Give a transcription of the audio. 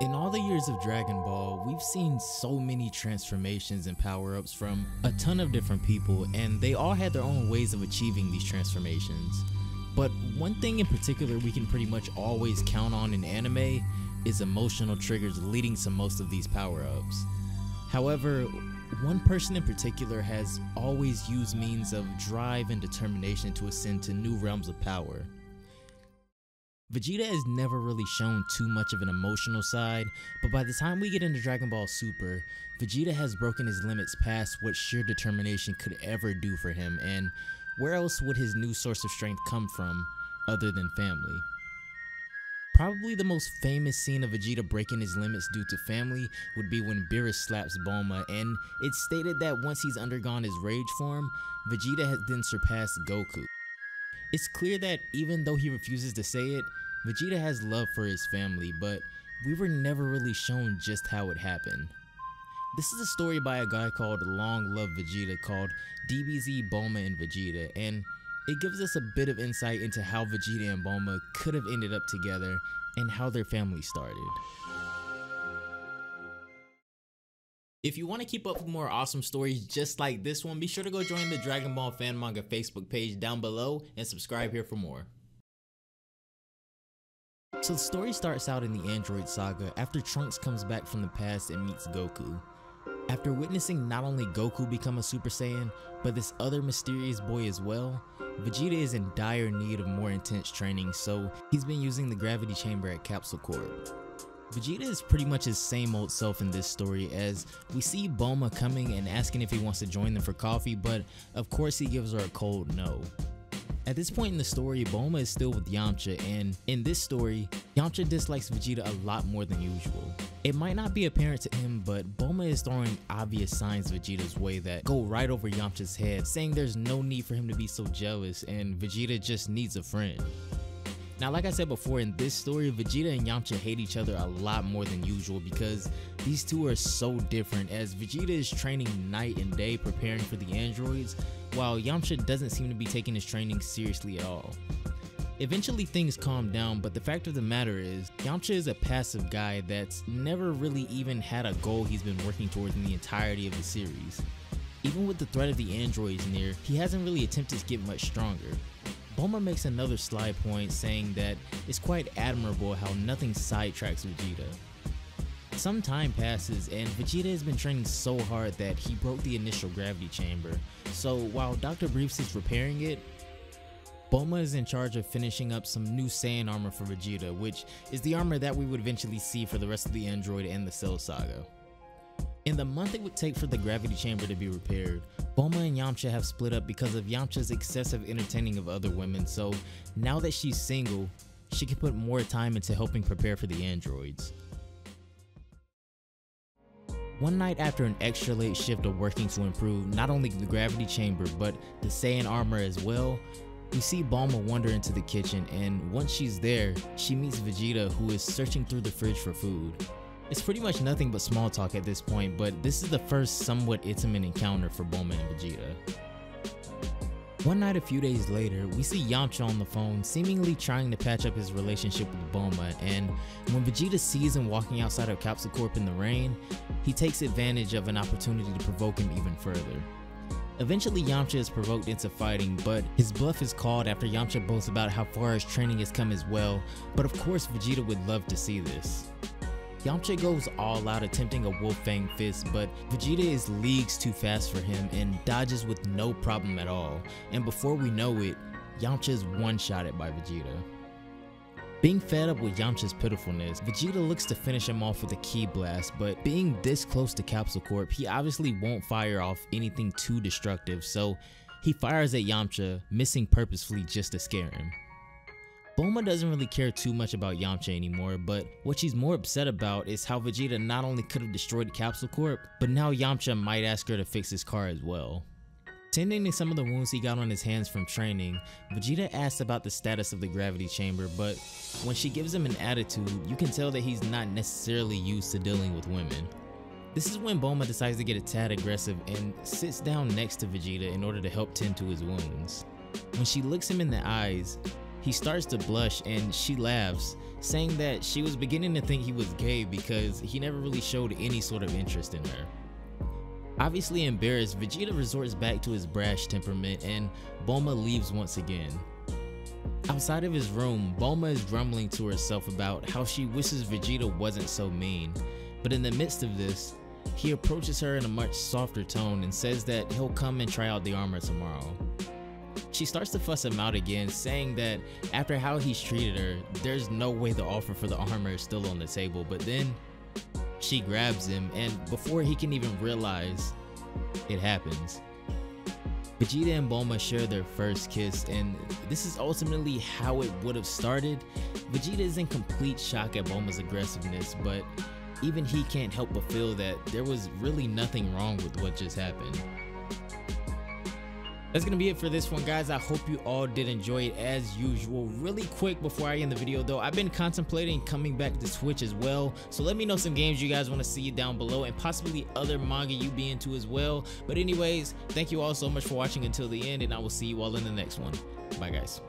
In all the years of Dragon Ball, we've seen so many transformations and power-ups from a ton of different people, and they all had their own ways of achieving these transformations. But one thing in particular we can pretty much always count on in anime is emotional triggers leading to most of these power-ups. However, one person in particular has always used means of drive and determination to ascend to new realms of power. Vegeta has never really shown too much of an emotional side, but by the time we get into Dragon Ball Super, Vegeta has broken his limits past what sheer determination could ever do for him, and where else would his new source of strength come from other than family? Probably the most famous scene of Vegeta breaking his limits due to family would be when Beerus slaps Bulma, and it's stated that once he's undergone his rage form, Vegeta has then surpassed Goku. It's clear that even though he refuses to say it, Vegeta has love for his family, but we were never really shown just how it happened. This is a story by a guy called Long Love Vegeta called DBZ Bulma and Vegeta, and it gives us a bit of insight into how Vegeta and Bulma could have ended up together and how their family started. If you want to keep up with more awesome stories just like this one, be sure to go join the Dragon Ball Fan Manga Facebook page down below and subscribe here for more. So the story starts out in the Android Saga after Trunks comes back from the past and meets Goku. After witnessing not only Goku become a Super Saiyan, but this other mysterious boy as well, Vegeta is in dire need of more intense training, so he's been using the gravity chamber at Capsule Corp. Vegeta is pretty much his same old self in this story, as we see Bulma coming and asking if he wants to join them for coffee, but of course he gives her a cold no. At this point in the story, Bulma is still with Yamcha, and in this story, Yamcha dislikes Vegeta a lot more than usual. It might not be apparent to him, but Bulma is throwing obvious signs Vegeta's way that go right over Yamcha's head, saying there's no need for him to be so jealous and Vegeta just needs a friend. Now, like I said before, in this story, Vegeta and Yamcha hate each other a lot more than usual because these two are so different, as Vegeta is training night and day preparing for the androids, while Yamcha doesn't seem to be taking his training seriously at all. Eventually things calm down, but the fact of the matter is, Yamcha is a passive guy that's never really even had a goal he's been working towards in the entirety of the series. Even with the threat of the androids near, he hasn't really attempted to get much stronger. Bulma makes another sly point, saying that it's quite admirable how nothing sidetracks Vegeta. Some time passes and Vegeta has been training so hard that he broke the initial gravity chamber, so while Dr. Briefs is repairing it, Bulma is in charge of finishing up some new Saiyan armor for Vegeta, which is the armor that we would eventually see for the rest of the android and the Cell Saga. In the month it would take for the gravity chamber to be repaired, Bulma and Yamcha have split up because of Yamcha's excessive entertaining of other women, so now that she's single, she can put more time into helping prepare for the androids. One night after an extra late shift of working to improve not only the gravity chamber but the Saiyan armor as well, we see Bulma wander into the kitchen, and once she's there, she meets Vegeta, who is searching through the fridge for food. It's pretty much nothing but small talk at this point, but this is the first somewhat intimate encounter for Bulma and Vegeta. One night a few days later, we see Yamcha on the phone seemingly trying to patch up his relationship with Bulma, and when Vegeta sees him walking outside of Capsule Corp in the rain, he takes advantage of an opportunity to provoke him even further. Eventually Yamcha is provoked into fighting, but his bluff is called after Yamcha boasts about how far his training has come as well, but of course Vegeta would love to see this. Yamcha goes all out attempting a Wolf Fang fist, but Vegeta is leagues too fast for him and dodges with no problem at all, and before we know it, Yamcha is one-shotted by Vegeta. Being fed up with Yamcha's pitifulness, Vegeta looks to finish him off with a Ki Blast, but being this close to Capsule Corp, he obviously won't fire off anything too destructive, so he fires at Yamcha, missing purposefully just to scare him. Bulma doesn't really care too much about Yamcha anymore, but what she's more upset about is how Vegeta not only could have destroyed Capsule Corp, but now Yamcha might ask her to fix his car as well. Tending to some of the wounds he got on his hands from training, Vegeta asks about the status of the gravity chamber, but when she gives him an attitude, you can tell that he's not necessarily used to dealing with women. This is when Bulma decides to get a tad aggressive and sits down next to Vegeta in order to help tend to his wounds. When she looks him in the eyes, he starts to blush and she laughs, saying that she was beginning to think he was gay because he never really showed any sort of interest in her. Obviously embarrassed, Vegeta resorts back to his brash temperament and Bulma leaves once again. Outside of his room, Bulma is grumbling to herself about how she wishes Vegeta wasn't so mean, but in the midst of this, he approaches her in a much softer tone and says that he'll come and try out the armor tomorrow. She starts to fuss him out again, saying that after how he's treated her, there's no way the offer for the armor is still on the table, but then she grabs him and before he can even realize, it happens. Vegeta and Bulma share their first kiss, and this is ultimately how it would have started. Vegeta is in complete shock at Bulma's aggressiveness, but even he can't help but feel that there was really nothing wrong with what just happened. That's gonna be it for this one, guys. I hope you all did enjoy it as usual. Really quick before I end the video though, I've been contemplating coming back to Twitch as well, so let me know some games you guys want to see down below and possibly other manga you be into as well. But anyways, thank you all so much for watching until the end, and I will see you all in the next one. Bye guys.